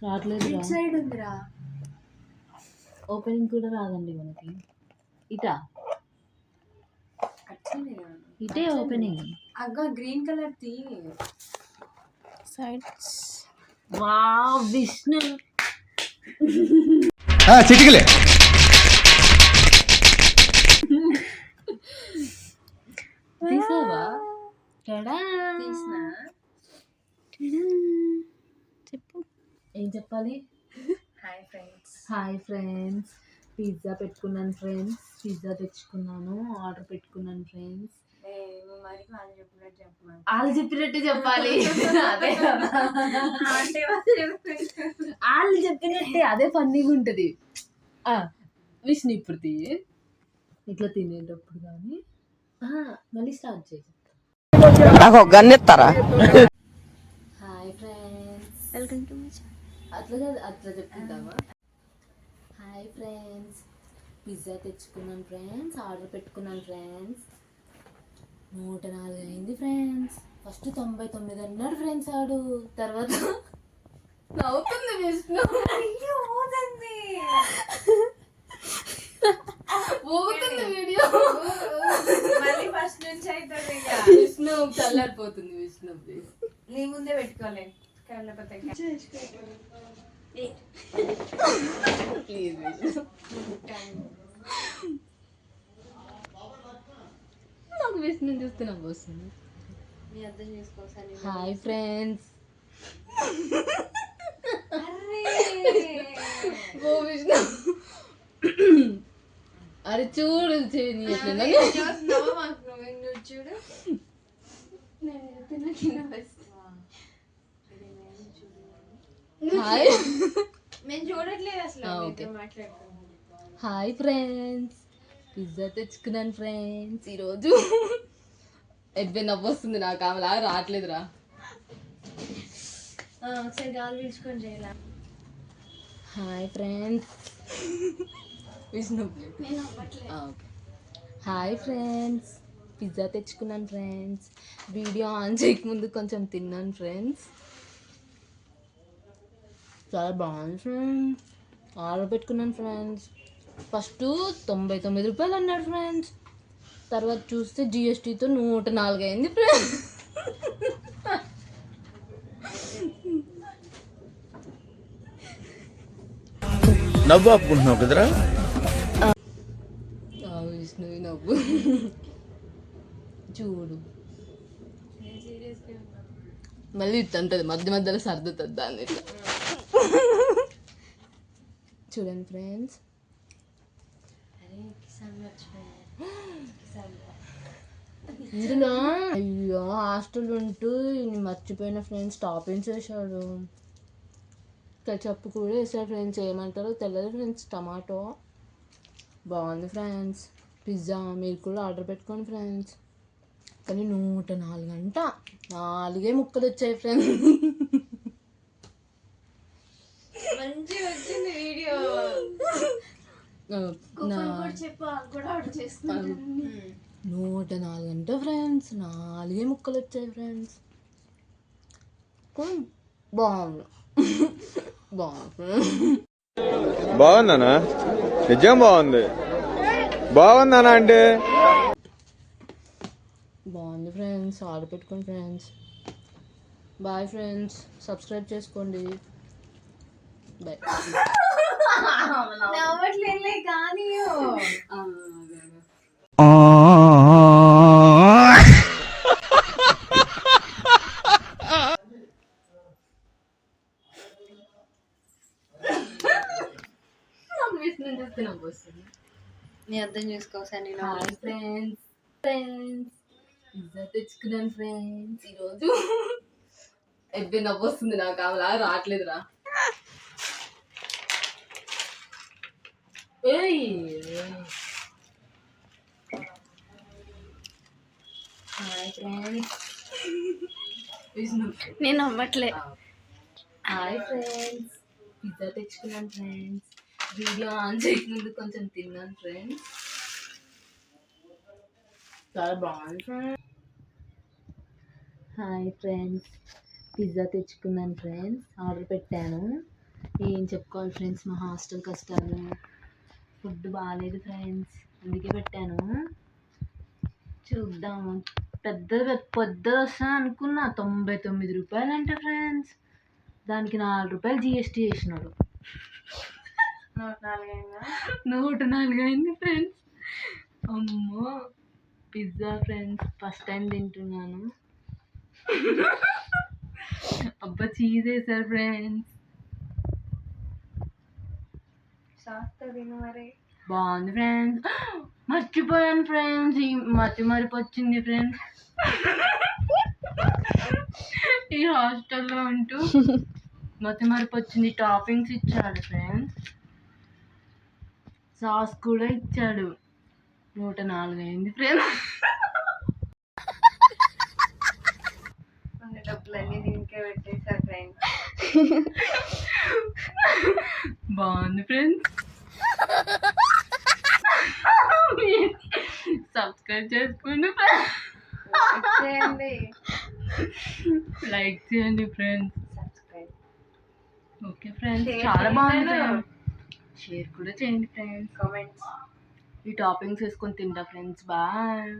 రావట్లేదు. సైడ్ ఉందిరా, ఓపెనింగ్ కూడా రాదండి మనకి. ఇటా ఇటే ఓపెనింగ్. అగ్గ గ్రీన్ కలర్ తీ సైడ్స్. వా విష్ణు చిటికలే తీసావా? తీసిన. చెప్పు, ఏం చెప్పాలి? హాయ్ ఫ్రెండ్స్, పిజ్జా పెట్టుకున్నాను ఫ్రెండ్స్. పిజ్జా తెచ్చుకున్నాను, ఆర్డర్ పెట్టుకున్నాను ఫ్రెండ్స్. వాళ్ళు చెప్పినట్టు చెప్పాలి. అదే వాళ్ళు చెప్పినట్టే, అదే ఫన్నీగా ఉంటుంది. విష్ణు ఇప్పుడు తీయి, ఇట్లా తినేటప్పుడు కానీ మళ్ళీ స్టార్ట్ చేసి నాకు ఒక గన్ ఇస్తారా? Hi friends, welcome to my channel. అట్లా చెప్తావా? హాయ్ ఫ్రెండ్స్, పిజ్జా తెచ్చుకున్నాను ఫ్రెండ్స్, ఆర్డర్ పెట్టుకున్నాను ఫ్రెండ్స్. 104 అయింది ఫ్రెండ్స్. ఫస్ట్ 99 అన్నాడు ఫ్రెండ్స్ ఆడు. తర్వాత నవ్వుతుంది విష్ణు. ఊగుతుంది వీడియో. మళ్ళీ ఫస్ట్ నుంచి అవుతుంది. విష్ణు చల్లారిపోతుంది. విష్ణు ప్లీజ్ నీ ముందే పెట్టుకోలే, లేకపోతే ప్లీజ్ విష్ణు. నాకు విష్ణు చూస్తే నాకు వస్తుంది. నీ అర్థం చేసుకోసారి. Hi friends. ఓ విష్ణు, అరే చూడు చేయని ఎట్లా చూడు. హాయ్, మేము చూడట్లేదు అసలు. మాట్లాడుతున్నాం. హాయ్ ఫ్రెండ్స్, పిజ్జా తెచ్చుకున్నాను ఫ్రెండ్స్ ఈరోజు. ఎడ్వే నవ్వు వస్తుంది నాకు, ఆమె లాగా రావట్లేదురా. ఒకసారి గాలి పీల్చుకొని చేయాల. Hi friends. Vishnu okay. Hi friends, pizza తెచ్చుకున్నాను ఫ్రెండ్స్. వీడియో ఆన్ చేయకముందు కొంచెం తిన్నాను ఫ్రెండ్స్. చాలా బాగుంది ఫ్రెండ్స్. ఆర్డర్ పెట్టుకున్నాను ఫ్రెండ్స్. ఫస్ట్ 99 రూపాయలు అన్నాడు ఫ్రెండ్స్. తర్వాత చూస్తే జిఎస్టీతో 104 అయింది ఫ్రెండ్స్. నవ్వు ఆపుకుంటున్నావు కదరా? విష్ణు నవ్వు చూడు. మళ్ళీ ఇట్లంటది, మధ్య మధ్యలో సర్దుతుంది దాన్ని ఇట్లా. చూడండి ఫ్రెండ్స్. ఇందులో అయ్యో హాస్టల్ ఉంటూ మర్చిపోయిన ఫ్రెండ్స్ టాపింగ్స్ వేసాడు. కచప్ కూడా వేసాడు ఫ్రెండ్స్. ఏమంటారో తెలియదు ఫ్రెండ్స్. టమాటో బాగుంది ఫ్రెండ్స్. పిజ్జా మీరు కూడా ఆర్డర్ పెట్టుకోండి ఫ్రెండ్స్. కానీ 104 అంట. 4 ముక్కలు వచ్చాయి ఫ్రెండ్స్. మంచిగా వచ్చింది వీడియో. 104 అంట ఫ్రెండ్స్. 4 ముక్కలు వచ్చాయి ఫ్రెండ్స్. బాగుంది. బాగుందనా? నిజం బాగుంది. బాగుందనా అంటే బాగుంది ఫ్రెండ్స్. ఆర్డర్ పెట్టుకోండి ఫ్రెండ్స్. బాయ్ ఫ్రెండ్స్, సబ్స్క్రైబ్ చేసుకోండి. బాయ్. నవ్వట్లేదులే కానీ నీ అర్థం చేసుకోసారి. Hi friends. పిజ్జా తెచ్చుకున్నాను ఫ్రెండ్స్ ఈరోజు. ఎబ్బే నవ్వు వస్తుంది నాకు, ఆమె లాగా రావట్లేదురా. Hi friends. విష్ణు నేను నవ్వట్లే. హాయ్ ఫ్రెండ్స్, పిజ్జా తెచ్చుకున్నాను ఫ్రెండ్స్. వీడియో ఆన్ చేయకముందు కొంచెం తిన్నాను ఫ్రెండ్స్. చాలా బాగుంది ఫ్రెండ్స్. హాయ్ ఫ్రెండ్స్, పిజ్జా తెచ్చుకున్నాను ఫ్రెండ్స్. ఆర్డర్ పెట్టాను. ఏం చెప్పుకోవాలి ఫ్రెండ్స్, మా హాస్టల్ కష్టాలు. ఫుడ్ బాగాలేదు ఫ్రెండ్స్, అందుకే పెట్టాను. చూద్దాము. పెద్ద వస్తా అనుకున్నా, 99 రూపాయలు అంట ఫ్రెండ్స్. దానికి 4 రూపాయలు GST వేసినాడు. 104 అయింది ఫ్రెండ్స్. అమ్మో, పిజ్జా ఫ్రెండ్స్ ఫస్ట్ టైం తింటున్నాను. అబ్బా చీజ్ వేసారు ఫ్రెండ్స్, మరి బాగుంది ఫ్రెండ్స్. మర్చిపోయాను ఫ్రెండ్స్, ఈ మరిపు వచ్చింది ఫ్రెండ్స్. ఈ హాస్టల్లో ఉంటూ మరిపు వచ్చింది. టాపింగ్స్ ఇచ్చాడు ఫ్రెండ్స్, సాస్ కూడా ఇచ్చాడు. 104 అయింది ఫ్రెండ్స్. డబ్బులన్నీ దీనికే పెట్టేశారు ఫ్రెండ్స్. బాగుంది ఫ్రెండ్స్. సబ్స్క్రైబ్ చేసుకోండి ఫ్రెండ్స్, చేయండి, లైక్ చేయండి friends. Subscribe. Okay friends, Share చాలా బాగుంది చేయండి. ఫ్రెండ్స్. షేర్ కూడా చేయండి ఫ్రెండ్స్. కామెంట్స్. ఈ టాపింగ్స్ వేసుకొని తింటా ఫ్రెండ్స్. బాయ్.